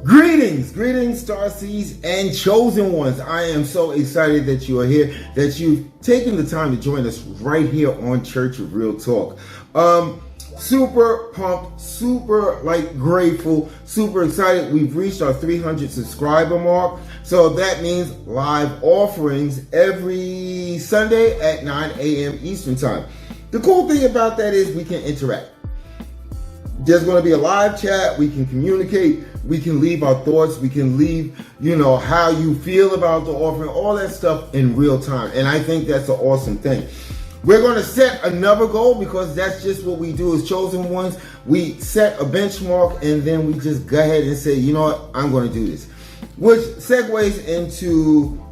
Greetings, star seeds and chosen ones. I am so excited that you are here, that you've taken the time to join us right here on Church of Real Talk. Super pumped, super grateful, super excited. We've reached our 300 subscriber mark. So that means live offerings every Sunday at 9 a.m. Eastern time. The cool thing about that is we can interact. There's going to be a live chat. We can communicate. We can leave our thoughts. We can leave, how you feel about the offering, all that stuff in real time. And I think that's an awesome thing. We're going to set another goal because that's just what we do as chosen ones. We set a benchmark and then we just go ahead and say, you know what, I'm going to do this. Which segues into,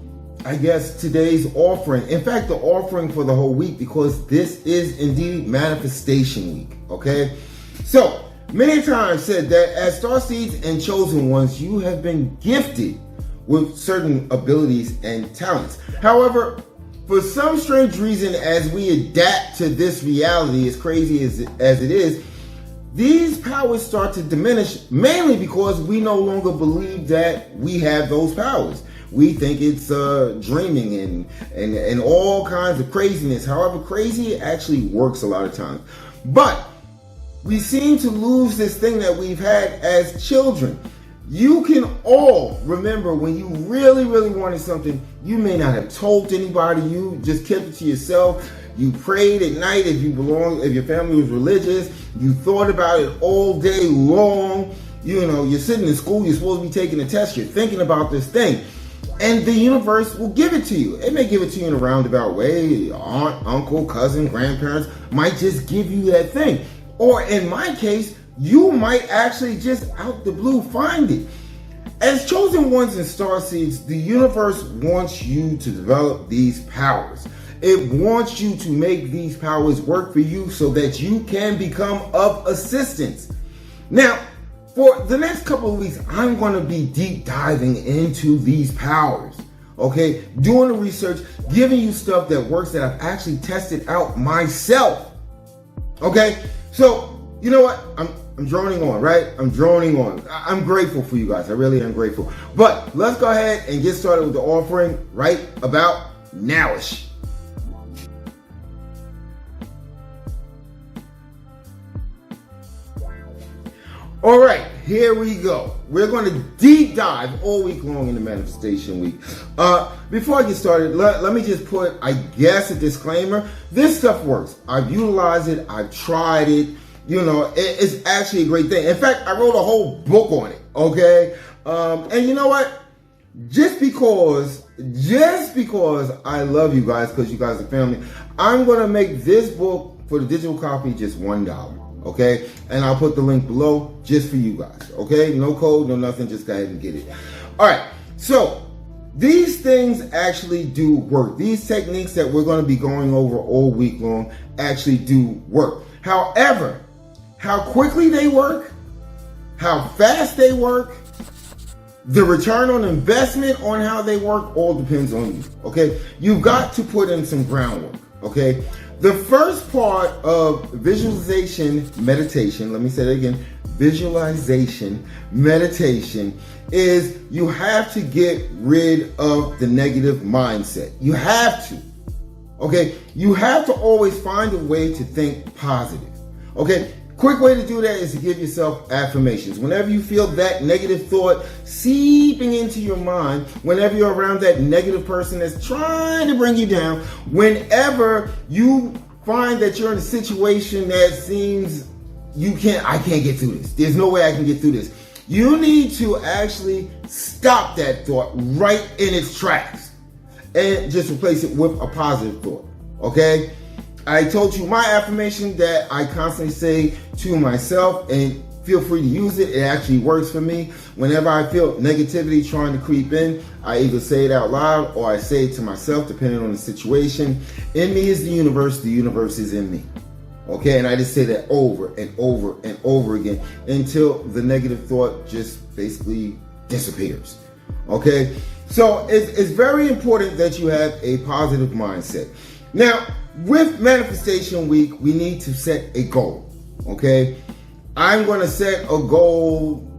I guess, today's offering. In fact, the offering for the whole week, because this is indeed manifestation week. Okay. So many times said that as star seeds and chosen ones, you have been gifted with certain abilities and talents. However, for some strange reason, as we adapt to this reality, as crazy as it is, these powers start to diminish, mainly because we no longer believe that we have those powers. We think it's dreaming and all kinds of craziness. However, crazy actually works a lot of times. But we seem to lose this thing that we've had as children. You can all remember when you really, really wanted something. You may not have told anybody. You just kept it to yourself. You prayed at night if your family was religious. You thought about it all day long. You're sitting in school. You're supposed to be taking a test. You're thinking about this thing. And the universe will give it to you. It may give it to you in a roundabout way. Your aunt, uncle, cousin, grandparents might just give you that thing. Or in my case, you might actually just out the blue find it. As chosen ones and star seeds, the universe wants you to develop these powers. It wants you to make these powers work for you so that you can become of assistance. Now, for the next couple of weeks, I'm going to be deep diving into these powers. Okay, doing the research, giving you stuff that works that I've actually tested out myself. Okay, so you know what? I'm droning on, right? I'm droning on. I'm grateful for you guys. I really am grateful. But let's go ahead and get started with the offering right about nowish. All right, here we go. We're going to deep dive all week long in the manifestation week. Before I get started, let me just put, I guess, a disclaimer. This stuff works. I've utilized it. I've tried it. It's actually a great thing. In fact, I wrote a whole book on it. Okay. And you know what? Just because I love you guys, because you guys are family, I'm going to make this book for the digital copy just $1. Okay, and I'll put the link below just for you guys. Okay, no code, no nothing, just go ahead and get it. All right, so these things actually do work. These techniques that we're going to be going over all week long actually do work. However, how quickly they work, how fast they work, the return on investment on how they work all depends on you. Okay, you've got to put in some groundwork. Okay. The first part of visualization meditation, let me say that again, visualization meditation, is you have to get rid of the negative mindset. You have to. Okay? You have to always find a way to think positive. Okay? Quick way to do that is to give yourself affirmations. Whenever you feel that negative thought seeping into your mind, whenever you're around that negative person that's trying to bring you down, whenever you find that you're in a situation that seems I can't get through this. There's no way I can get through this. You need to actually stop that thought right in its tracks and just replace it with a positive thought. Okay? I told you my affirmation that I constantly say to myself, and feel free to use it. It actually works for me. Whenever I feel negativity trying to creep in, I either say it out loud or I say it to myself, depending on the situation. In me is the universe is in me. Okay, and I just say that over and over and over again until the negative thought just basically disappears. Okay, so it's very important that you have a positive mindset. Now, with Manifestation Week, we need to set a goal. Okay, I'm going to set a goal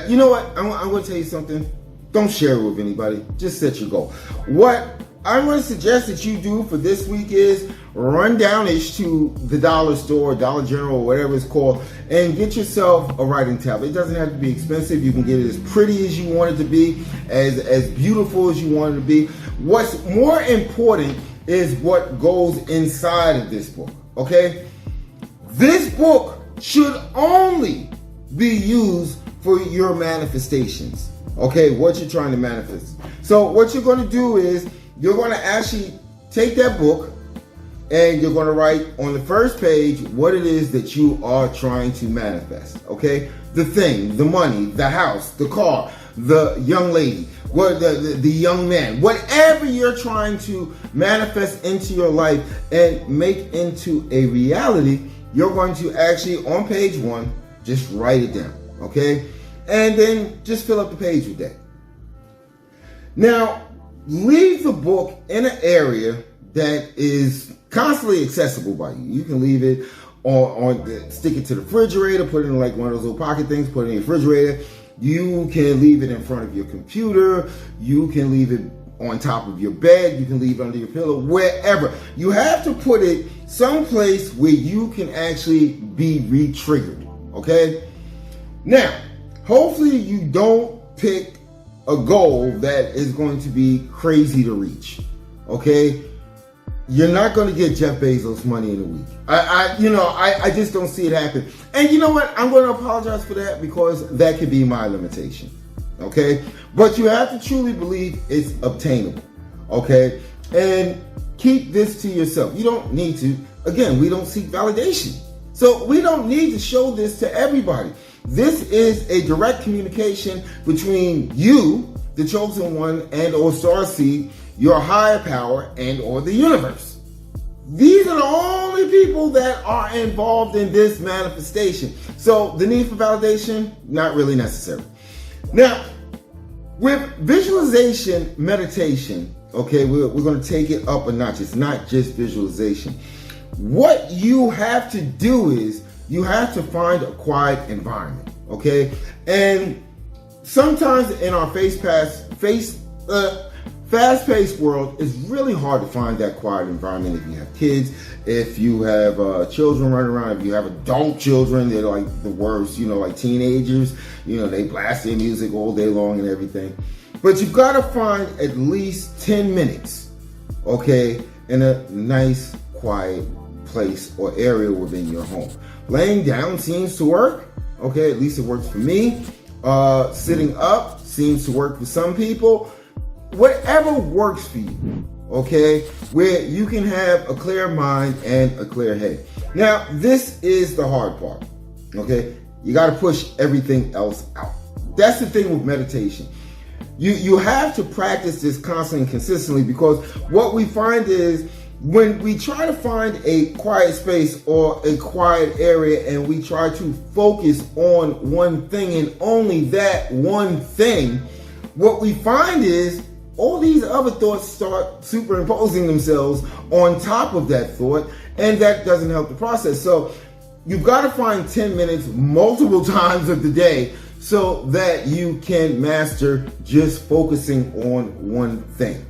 You know what? I'm going to tell you something. Don't share it with anybody. Just set your goal. What I'm going to suggest that you do for this week is run downish to the dollar store, Dollar General, or whatever it's called, and get yourself a writing tablet. It doesn't have to be expensive. You can get it as pretty as you want it to be, as beautiful as you want it to be. What's more important is what goes inside of this book, okay? This book should only be used for your manifestations, okay? What you're trying to manifest. So what you're going to do is you're going to actually take that book and you're going to write on the first page what it is that you are trying to manifest, okay? The thing, the money, the house, the car, the young lady, the young man, whatever you're trying to manifest into your life and make into a reality, you're going to actually, on page 1, just write it down, okay? And then just fill up the page with that. Now, leave the book in an area that is constantly accessible by you. You can leave it stick it to the refrigerator, put it in like one of those little pocket things, put it in your refrigerator. You can leave it in front of your computer. You can leave it on top of your bed. You can leave it under your pillow, wherever. You have to put it someplace where you can actually be re-triggered, okay? Now, hopefully you don't pick a goal that is going to be crazy to reach, okay? You're not going to get Jeff Bezos money in a week. I just don't see it happen. And you know what? I'm going to apologize for that because that could be my limitation, okay? But you have to truly believe it's obtainable, okay? And keep this to yourself. You don't need to. Again, we don't seek validation. So we don't need to show this to everybody. This is a direct communication between you, the chosen one, and or starseed, your higher power, and or the universe. These are the only people that are involved in this manifestation. So the need for validation, not really necessary. Now, with visualization meditation, okay, we're going to take it up a notch. It's not just visualization. What you have to do is you have to find a quiet environment, okay? And sometimes in our fast-paced world, it's really hard to find that quiet environment if you have kids, if you have children running around, if you have adult children, they're like the worst, like teenagers, they blast their music all day long and everything. But you've got to find at least 10 minutes, okay, in a nice, quiet place or area within your home. Laying down seems to work, okay, at least it works for me. Sitting up seems to work for some people. Whatever works for you, okay, where you can have a clear mind and a clear head. Now, this is the hard part, okay? You got to push everything else out. That's the thing with meditation. You have to practice this constantly and consistently, because what we find is when we try to find a quiet space or a quiet area and we try to focus on one thing and only that one thing, what we find is all these other thoughts start superimposing themselves on top of that thought, and that doesn't help the process. So you've got to find 10 minutes multiple times of the day so that you can master just focusing on one thing.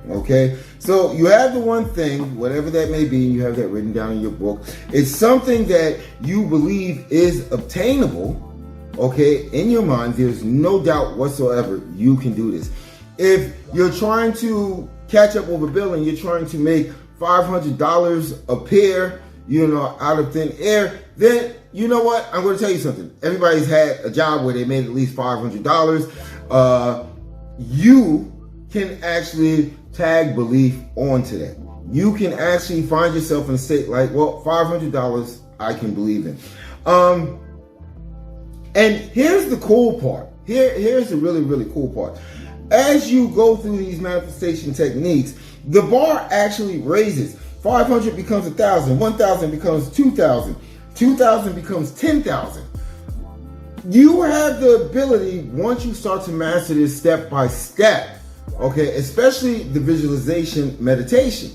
Okay? So you have the one thing, whatever that may be, you have that written down in your book. It's something that you believe is obtainable, okay, in your mind. There's no doubt whatsoever you can do this. If you're trying to catch up with a bill and you're trying to make $500 a pair, out of thin air, then you know what? I'm going to tell you something. Everybody's had a job where they made at least $500. You can actually tag belief onto that. You can actually find yourself in a state like, well, $500 I can believe in. And here's the cool part. Here's the really, really cool part. As you go through these manifestation techniques, the bar actually raises. 500 becomes 1,000, 1,000 becomes 2,000, 2,000 becomes 10,000. You have the ability, once you start to master this step by step, okay, especially the visualization meditation,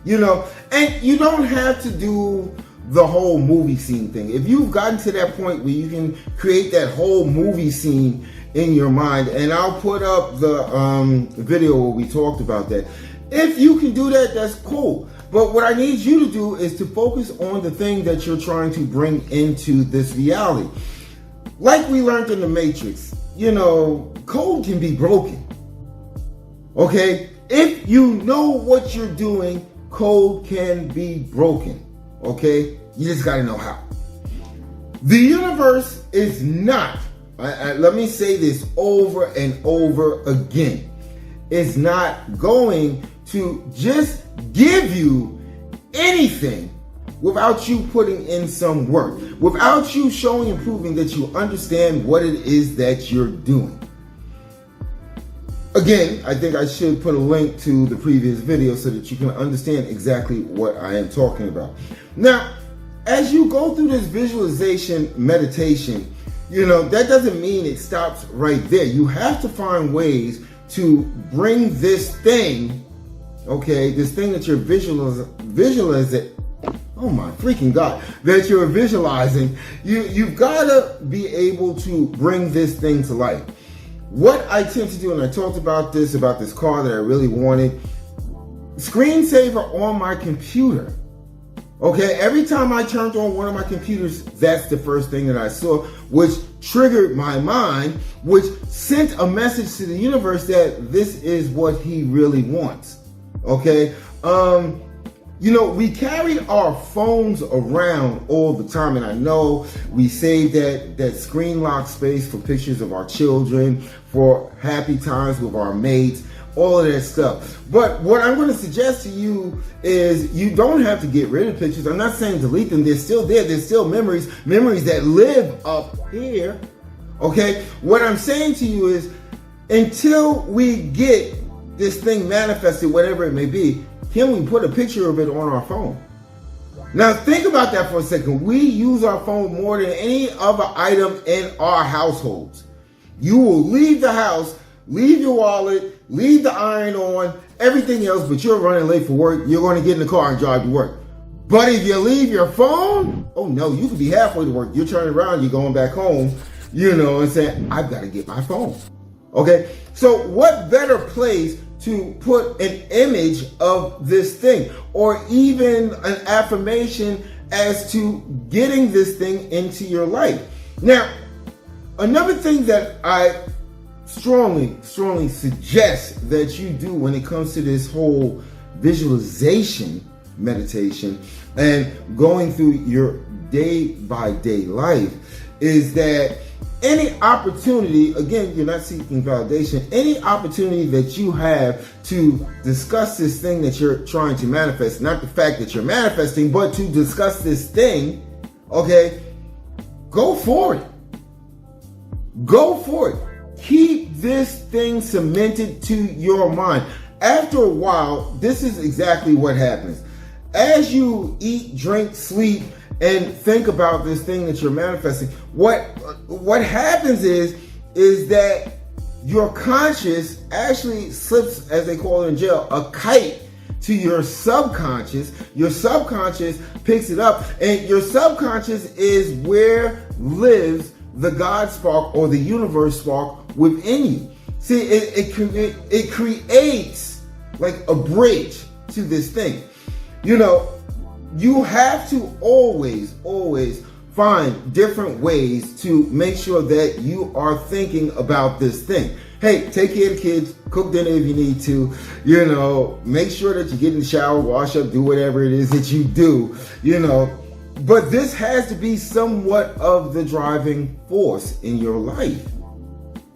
and you don't have to do the whole movie scene thing. If you've gotten to that point where you can create that whole movie scene in your mind, and I'll put up the video where we talked about that. If you can do that, that's cool. But what I need you to do is to focus on the thing that you're trying to bring into this reality. Like we learned in the Matrix, code can be broken. Okay? If you know what you're doing, code can be broken. Okay? You just got to know how. The universe is not, let me say this over and over again, is not going to just give you anything without you putting in some work, without you showing and proving that you understand what it is that you're doing. Again, I think I should put a link to the previous video so that you can understand exactly what I am talking about. Now, as you go through this visualization meditation, that doesn't mean it stops right there. You have to find ways to bring this thing, this thing that you're visualizing, oh my freaking God, that you're visualizing, you've got to be able to bring this thing to life. What I tend to do, and I talked about this car that I really wanted, screensaver on my computer. Okay, every time I turned on one of my computers, that's the first thing that I saw, which triggered my mind, which sent a message to the universe that this is what he really wants. Okay, we carry our phones around all the time, and I know we save that screen lock space for pictures of our children, for happy times with our mates, all of that stuff. But what I'm going to suggest to you is you don't have to get rid of pictures. I'm not saying delete them. They're still there. There's still memories that live up here. Okay? What I'm saying to you is until we get this thing manifested, whatever it may be, can we put a picture of it on our phone? Now think about that for a second. We use our phone more than any other item in our households. You will leave the house, leave your wallet, leave the iron on, everything else, but you're running late for work. You're going to get in the car and drive to work. But if you leave your phone, oh no, you could be halfway to work. You're turning around, you're going back home, and saying, I've got to get my phone. Okay? So what better place to put an image of this thing, or even an affirmation as to getting this thing into your life? Now, another thing that I strongly suggest that you do when it comes to this whole visualization meditation and going through your day-by-day life is that any opportunity, again, you're not seeking validation, any opportunity that you have to discuss this thing that you're trying to manifest, not the fact that you're manifesting, but to discuss this thing, go for it. Go for it. Keep this thing cemented to your mind. After a while, this is exactly what happens. As you eat, drink, sleep, and think about this thing that you're manifesting, what happens is that your conscious actually slips, as they call it in jail, a kite to your subconscious. Your subconscious picks it up, and your subconscious is where lives the God spark or the universe spark within you. See, it creates like a bridge to this thing. You have to always find different ways to make sure that you are thinking about this thing. Hey, take care of the kids, cook dinner if you need to, make sure that you get in the shower, wash up, do whatever it is that you do, But this has to be somewhat of the driving force in your life.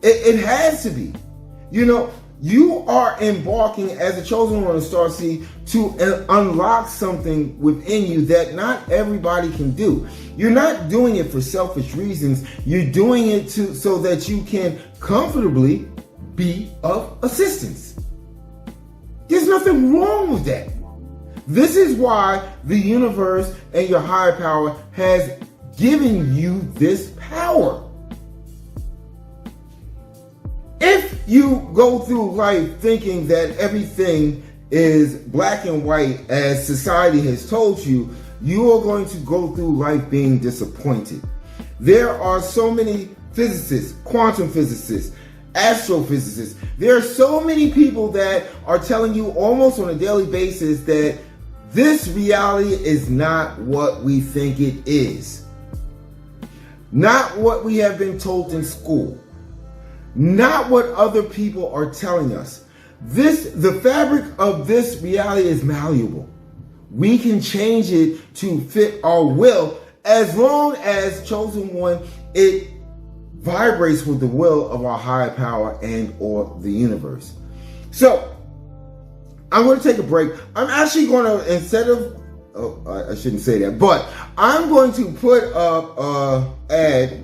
It has to be. You are embarking as a chosen one of Starseed to unlock something within you that not everybody can do. You're not doing it for selfish reasons. You're doing it so that you can comfortably be of assistance. There's nothing wrong with that. This is why the universe and your higher power has given you this power. If you go through life thinking that everything is black and white as society has told you, you are going to go through life being disappointed. There are so many physicists, quantum physicists, astrophysicists. There are so many people that are telling you almost on a daily basis that this reality is not what we think it is. Not what we have been told in school. Not what other people are telling us. The fabric of this reality is malleable. We can change it to fit our will as long as, chosen one, it vibrates with the will of our higher power and or the universe. So, I'm going to take a break. I'm actually going to, instead of, I shouldn't say that, but I'm going to put up an ad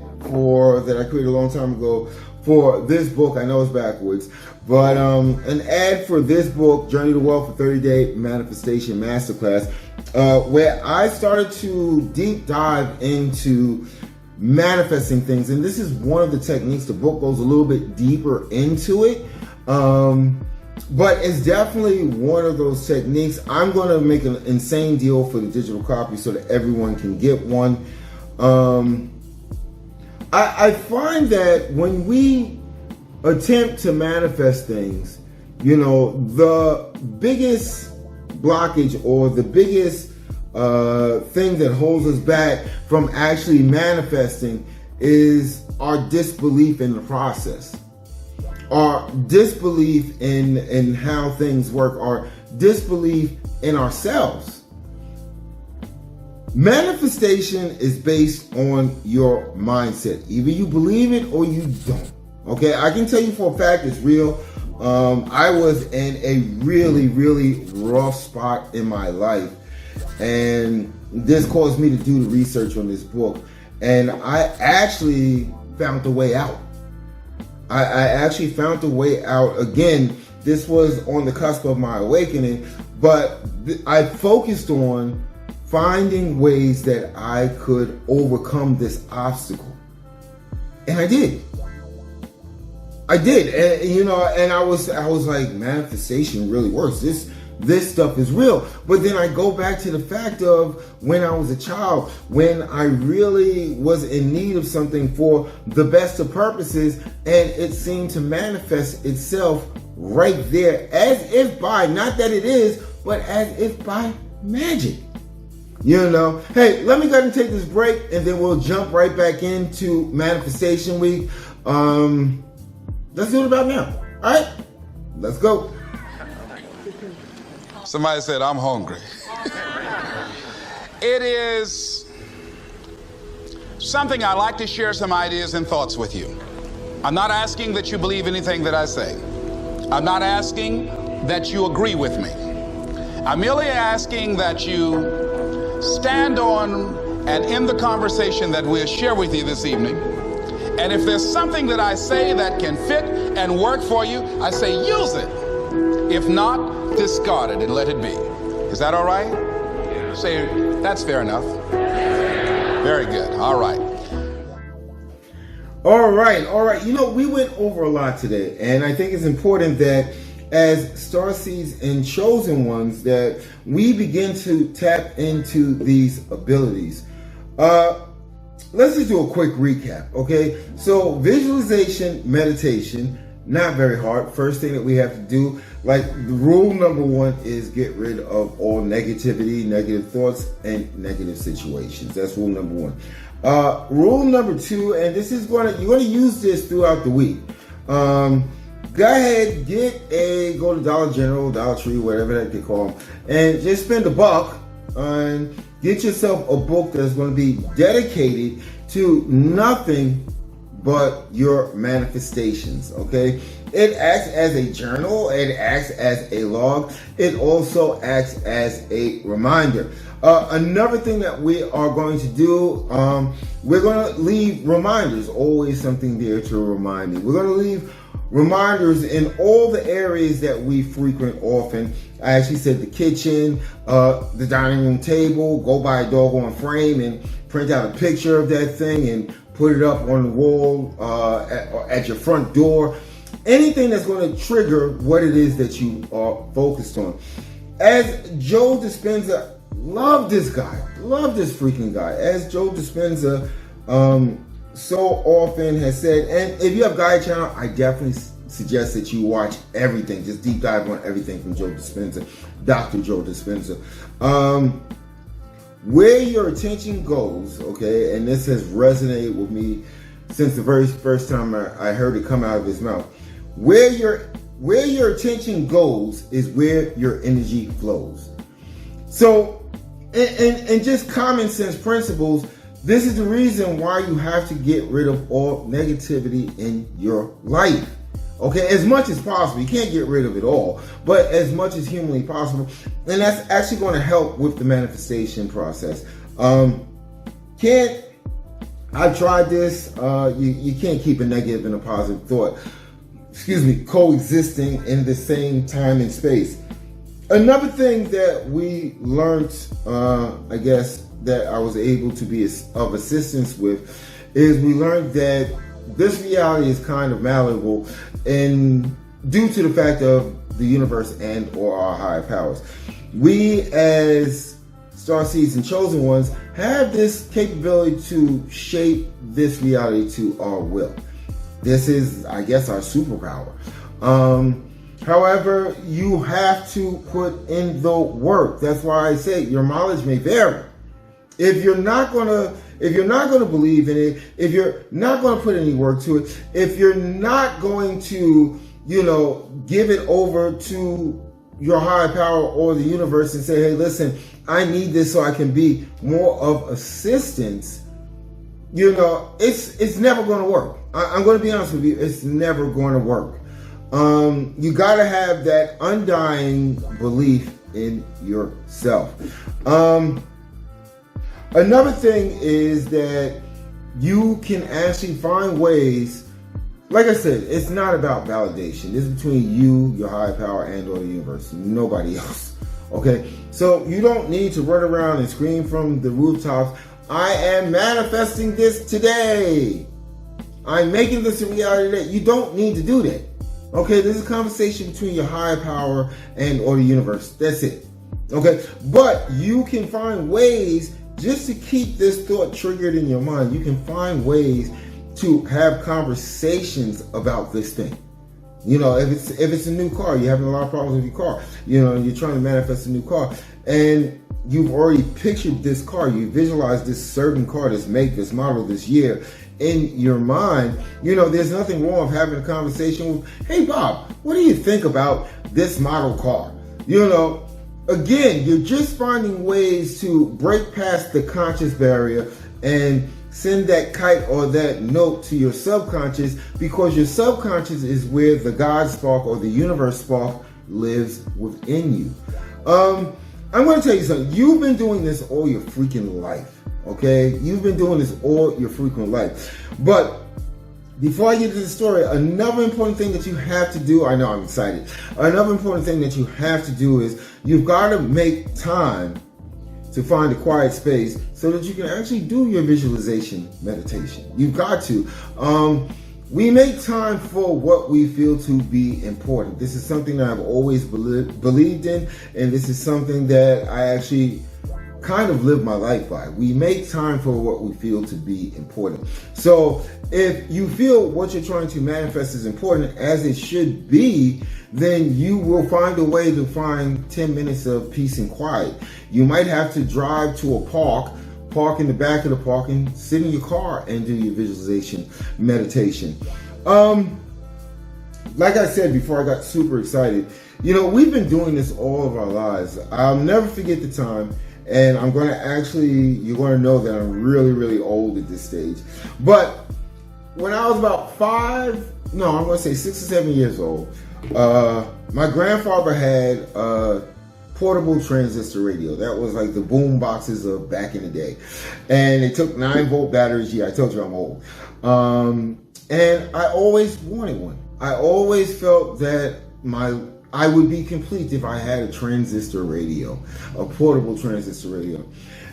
that I created a long time ago for this book. I know it's backwards, but an ad for this book, Journey to Wealth for 30-Day Manifestation Masterclass, where I started to deep dive into manifesting things. And this is one of the techniques. The book goes a little bit deeper into it. But it's definitely one of those techniques. I'm going to make an insane deal for the digital copy so that everyone can get one. I find that when we attempt to manifest things, the biggest blockage or the biggest thing that holds us back from actually manifesting is our disbelief in the process. Our disbelief in how things work, our disbelief in ourselves. Manifestation is based on your mindset. Either you believe it or you don't. Okay, I can tell you for a fact it's real. I was in a really, really rough spot in my life, and this caused me to do the research on this book, and I actually found the way out. I actually found the way out. Again, this was on the cusp of my awakening, but I focused on finding ways that I could overcome this obstacle. And I did. And I was like, manifestation really works. This stuff is real. But then I go back to the fact of when I was a child, when I really was in need of something for the best of purposes, and it seemed to manifest itself right there, as if by, not that it is, but as if by magic. Hey, let me go ahead and take this break, and then we'll jump right back into Manifestation Week. Let's do it about now. All right, let's go. Somebody said, I'm hungry. It is something I like to share some ideas and thoughts with you. I'm not asking that you believe anything that I say. I'm not asking that you agree with me. I'm merely asking that you stand on and in the conversation that we'll share with you this evening. And if there's something that I say that can fit and work for you, I say use it. If not, discard it and let it be. Is that all right? Yeah. Say, that's fair enough. Very good. All right. All right. We went over a lot today, and I think it's important that as starseeds and chosen ones that we begin to tap into these abilities. Let's just do a quick recap, okay? So visualization, meditation, not very hard. First thing that we have to do, like rule number one, is get rid of all negativity, negative thoughts, and negative situations. That's rule number one. Rule number two, and you're going to use this throughout the week. Go ahead, go to Dollar General, Dollar Tree, whatever they call them, and just spend $1 and get yourself a book that's going to be dedicated to nothing but your manifestations, okay? It acts as a journal, it acts as a log, it also acts as a reminder. Another thing that we are going to do, we're going to leave reminders, always something there to remind me. We're going to leave reminders in all the areas that we frequent often. I actually said the kitchen, the dining room table, go buy a doggone frame and print out a picture of that thing and put it up on the wall at your front door. Anything that's going to trigger what it is that you are focused on. As Joe Dispenza Love this guy. Love this freaking guy. As Joe Dispenza so often has said, and if you have Gaia channel, I definitely suggest that you watch everything. Just deep dive on everything from Joe Dispenza, Dr. Joe Dispenza. Where your attention goes, okay, and this has resonated with me since the very first time I heard it come out of his mouth. Where your attention goes is where your energy flows. So, and just common sense principles, this is the reason why you have to get rid of all negativity in your life. Okay, as much as possible. You can't get rid of it all, but as much as humanly possible. And that's actually going to help with the manifestation process. I've tried this. You can't keep a negative and a positive thought, coexisting in the same time and space. Another thing that we learned, I guess, that I was able to be of assistance with, is we learned that this reality is kind of malleable, and due to the fact of the universe and or our higher powers. We as starseeds and chosen ones have this capability to shape this reality to our will. This is, I guess, our superpower. However, you have to put in the work. That's why I say your mileage may vary. If you're not gonna believe in it, if you're not gonna put any work to it, if you're not going to, give it over to your higher power or the universe and say, hey, listen, I need this so I can be more of assistance, it's never gonna work. I'm gonna be honest with you, it's never gonna work. You gotta have that undying belief in yourself. Another thing is that you can actually find ways, like I said, it's not about validation. It's between you, your higher power, and or the universe. Nobody else. Okay? So you don't need to run around and scream from the rooftops, I am manifesting this today. I'm making this a reality today. You don't need to do that. Okay? This is a conversation between your higher power and or the universe. That's it. Okay? But you can find ways just to keep this thought triggered in your mind. You can find ways to have conversations about this thing. If it's a new car, you're having a lot of problems with your car. You're trying to manifest a new car, and you've already pictured this car. You visualize this certain car, this make, this model, this year in your mind. There's nothing wrong with having a conversation with, hey Bob, what do you think about this model car? Again, you're just finding ways to break past the conscious barrier and send that kite or that note to your subconscious, because your subconscious is where the God spark or the universe spark lives within you. I'm going to tell you something. You've been doing this all your freaking life, okay? You've been doing this all your freaking life. But before I get to the story, another important thing that you have to do, I know I'm excited. Another important thing that you have to do is you've got to make time to find a quiet space so that you can actually do your visualization meditation. You've got to. We make time for what we feel to be important. This is something that I've always believed in, and this is something that I actually kind of live my life by. We make time for what we feel to be important. So if you feel what you're trying to manifest is important, as it should be, then you will find a way to find 10 minutes of peace and quiet. You might have to drive to a park in the back of the park, and sit in your car and do your visualization meditation. Like I said before, I got super excited. We've been doing this all of our lives. I'll never forget the time. And you're going to know that I'm really, really old at this stage. But when I was about 6 or 7 years old, my grandfather had a portable transistor radio. That was like the boom boxes of back in the day. And it took 9-volt batteries. Yeah, I told you I'm old. And I always wanted one. I always felt that I would be complete if I had a transistor radio, a portable transistor radio.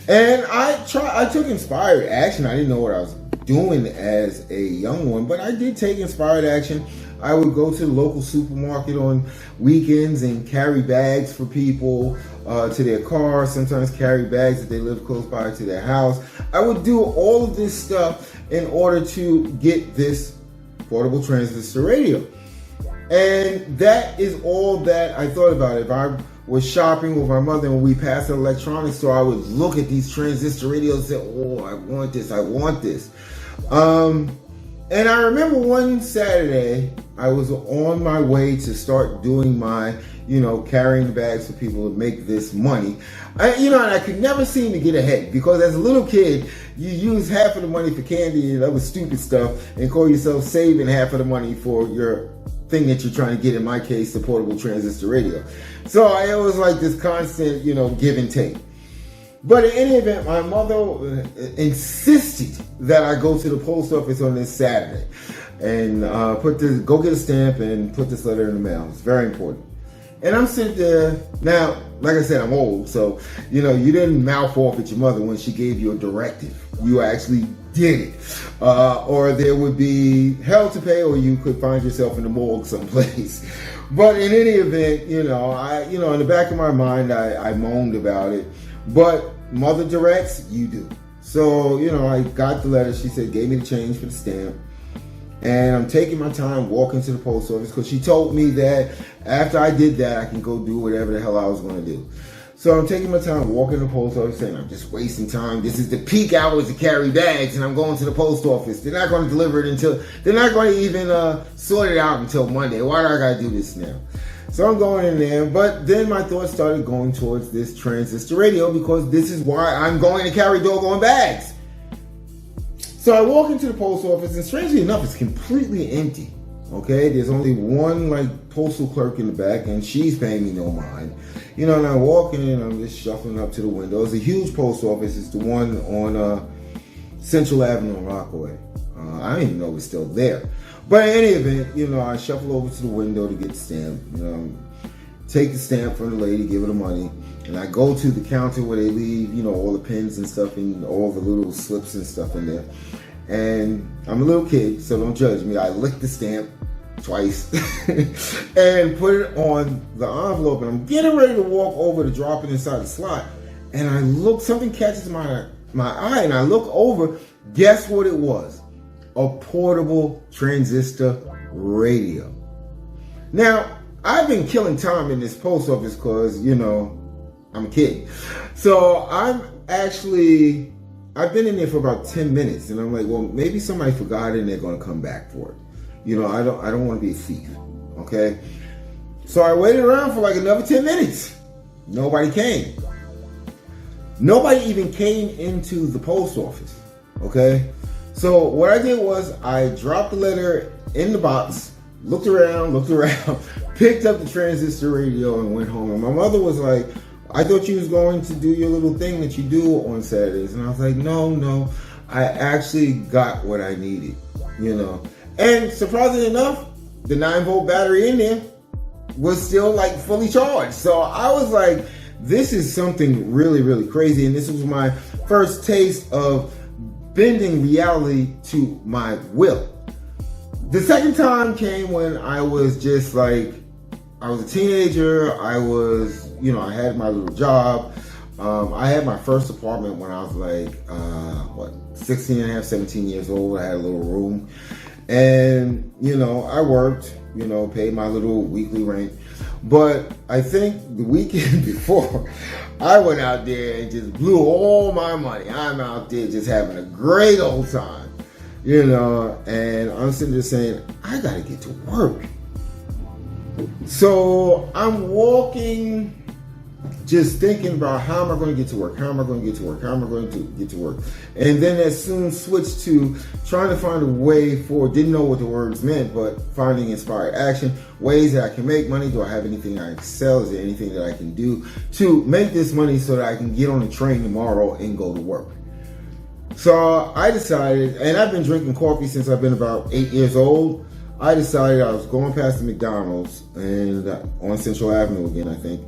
And I took inspired action. I didn't know what I was doing as a young one, but I did take inspired action. I would go to the local supermarket on weekends and carry bags for people to their car, sometimes carry bags if they live close by to their house. I would do all of this stuff in order to get this portable transistor radio. And that is all that I thought about. If I was shopping with my mother and we passed an electronics store, I would look at these transistor radios and say, oh, I want this, I want this. And I remember one Saturday, I was on my way to start doing my, carrying the bags for people to make this money. And I could never seem to get ahead, because as a little kid, you use half of the money for candy and other stupid stuff and call yourself saving half of the money for your thing that you're trying to get, in my case, the portable transistor radio. So it was like this constant, give and take. But in any event, my mother insisted that I go to the post office on this Saturday and go get a stamp and put this letter in the mail. It's very important. And I'm sitting there. Now, like I said, I'm old, so, you didn't mouth off at your mother when she gave you a directive. You actually did it. Or there would be hell to pay, or you could find yourself in the morgue someplace. But in any event, in the back of my mind, I moaned about it. But mother directs, you do. So, I got the letter. She said, gave me the change for the stamp. And I'm taking my time walking to the post office, because she told me that after I did that, I can go do whatever the hell I was going to do. So I'm taking my time walking to the post office, saying, I'm just wasting time. This is the peak hours to carry bags, and I'm going to the post office. They're not going to deliver it they're not going to even sort it out until Monday. Why do I got to do this now? So I'm going in there, but then my thoughts started going towards this transistor radio, because this is why I'm going to carry doggone bags. So I walk into the post office, and strangely enough, it's completely empty. Okay, there's only one postal clerk in the back, and she's paying me no mind. And I walk in, and I'm just shuffling up to the window. It's a huge post office. It's the one on Central Avenue in Rockaway. I don't even know if it's still there. But in any event, I shuffle over to the window to get the stamp. Take the stamp from the lady, give her the money, and I go to the counter where they leave, all the pens and stuff and all the little slips and stuff in there. And I'm a little kid, so don't judge me. I lick the stamp twice and put it on the envelope, and I'm getting ready to walk over to drop it inside the slot. And I look, something catches my eye, and I look over. Guess what it was? A portable transistor radio. Now, I've been killing time in this post office because, I'm a kid. So I've been in there for about 10 minutes, and I'm like, well, maybe somebody forgot it and they're going to come back for it. I don't want to be a thief. Okay. So I waited around for like another 10 minutes. Nobody came. Nobody even came into the post office. Okay. So what I did was I dropped the letter in the box, looked around, picked up the transistor radio and went home. And my mother was like, I thought you was going to do your little thing that you do on Saturdays. And I was like, no, I actually got what I needed, And surprisingly enough, the 9-volt battery in there was still fully charged. So I was like, this is something really, really crazy. And this was my first taste of bending reality to my will. The second time came when I was just I was a teenager. I was, I had my little job. I had my first apartment when I was 16 and a half, 17 years old. I had a little room. And, I worked, paid my little weekly rent. But I think the weekend before, I went out there and just blew all my money. I'm out there just having a great old time, and I'm sitting there saying, I got to get to work. So I'm walking, just thinking about how am I going to get to work? How am I going to get to work? How am I going to get to work? And then that soon switched to trying to find a way didn't know what the words meant, but finding inspired action, ways that I can make money. Do I have anything I excel? Is there anything that I can do to make this money so that I can get on the train tomorrow and go to work? So I decided, and I've been drinking coffee since I've been about 8 years old. I decided I was going past the McDonald's and on Central Avenue again, I think.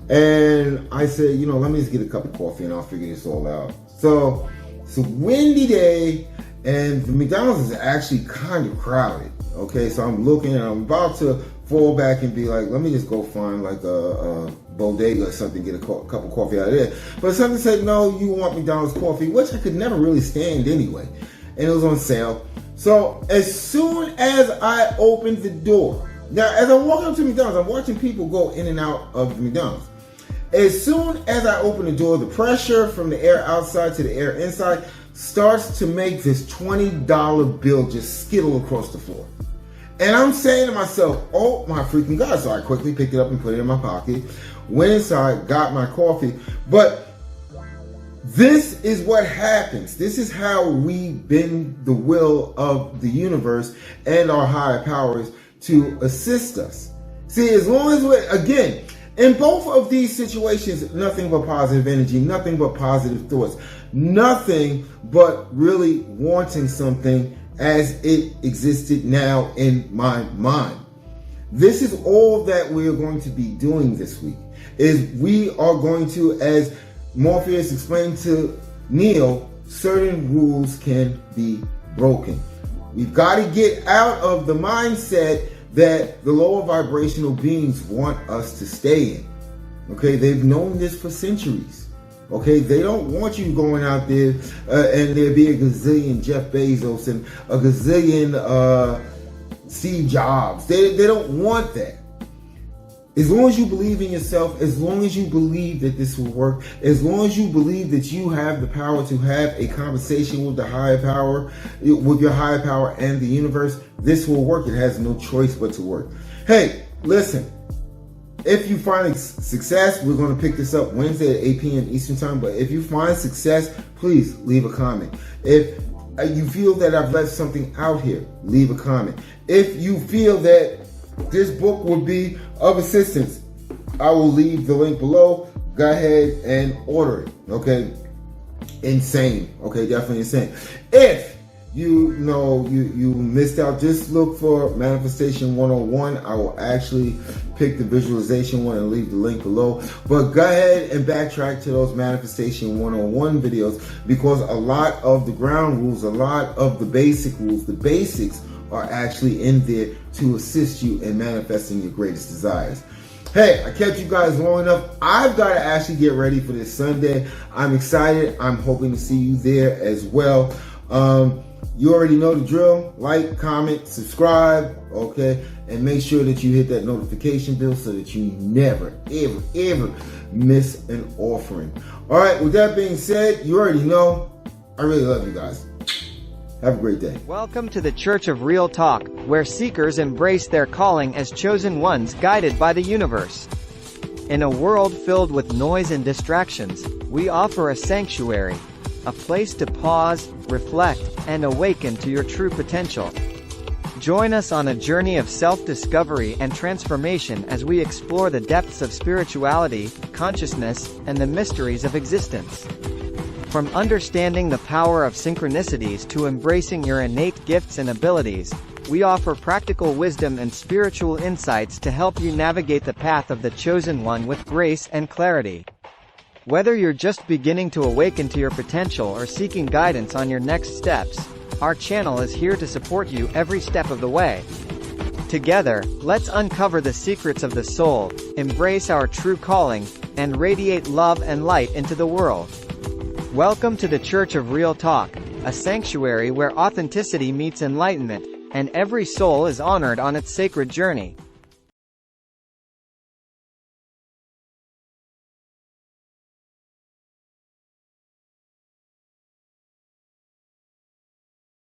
And I said, let me just get a cup of coffee and I'll figure this all out. So it's a windy day and the McDonald's is actually kind of crowded. Okay, so I'm looking and I'm about to fall back and be like, let me just go find like a bodega or something, get a cup of coffee out of there. But something said, no, you want McDonald's coffee, which I could never really stand anyway. And it was on sale. So as soon as I opened the door, now as I walk up to McDonald's, I'm watching people go in and out of the McDonald's. As soon as I open the door, the pressure from the air outside to the air inside starts to make this $20 bill just skittle across the floor. And I'm saying to myself, oh my freaking God. So I quickly picked it up and put it in my pocket, went inside, got my coffee. But this is what happens. This is how we bend the will of the universe and our higher powers to assist us. See, as long as we're, again, in both of these situations, nothing but positive energy, nothing but positive thoughts, nothing but really wanting something as it existed now in my mind. This is all that we are going to be doing this week, is we are going to, as Morpheus explained to Neo, certain rules can be broken. We've got to get out of the mindset that the lower vibrational beings want us to stay in. Okay, they've known this for centuries. Okay, they don't want you going out there and there be a gazillion Jeff Bezos and a gazillion Steve Jobs. They don't want that. As long as you believe in yourself, as long as you believe that this will work, as long as you believe that you have the power to have a conversation with the higher power, with your higher power and the universe, this will work. It has no choice but to work. Hey, listen, if you find success, we're going to pick this up Wednesday at 8 p.m. Eastern Time, but if you find success, please leave a comment. If you feel that I've left something out here, leave a comment. If you feel that this book would be of assistance, I will leave the link below. Go ahead and order it. Okay, insane. Okay, definitely insane. If you know you missed out, just look for Manifestation 101. I will actually pick the visualization one and leave the link below. But go ahead and backtrack to those Manifestation 101 videos, because a lot of the ground rules, a lot of the basic rules, the basics are actually in there to assist you in manifesting your greatest desires. Hey, I kept you guys long enough. I've got to actually get ready for this Sunday. I'm excited. I'm hoping to see you there as well. You already know the drill. Like, comment, subscribe, okay? And make sure that you hit that notification bell so that you never, ever, ever miss an offering. All right, with that being said, you already know, I really love you guys. Have a great day. Welcome to the Church of Real Talk, where seekers embrace their calling as chosen ones guided by the universe. In a world filled with noise and distractions, we offer a sanctuary, a place to pause, reflect, and awaken to your true potential. Join us on a journey of self-discovery and transformation as we explore the depths of spirituality, consciousness, and the mysteries of existence. From understanding the power of synchronicities to embracing your innate gifts and abilities, we offer practical wisdom and spiritual insights to help you navigate the path of the chosen one with grace and clarity. Whether you're just beginning to awaken to your potential or seeking guidance on your next steps, our channel is here to support you every step of the way. Together, let's uncover the secrets of the soul, embrace our true calling, and radiate love and light into the world. Welcome to the Church of Real Talk, a sanctuary where authenticity meets enlightenment, and every soul is honored on its sacred journey.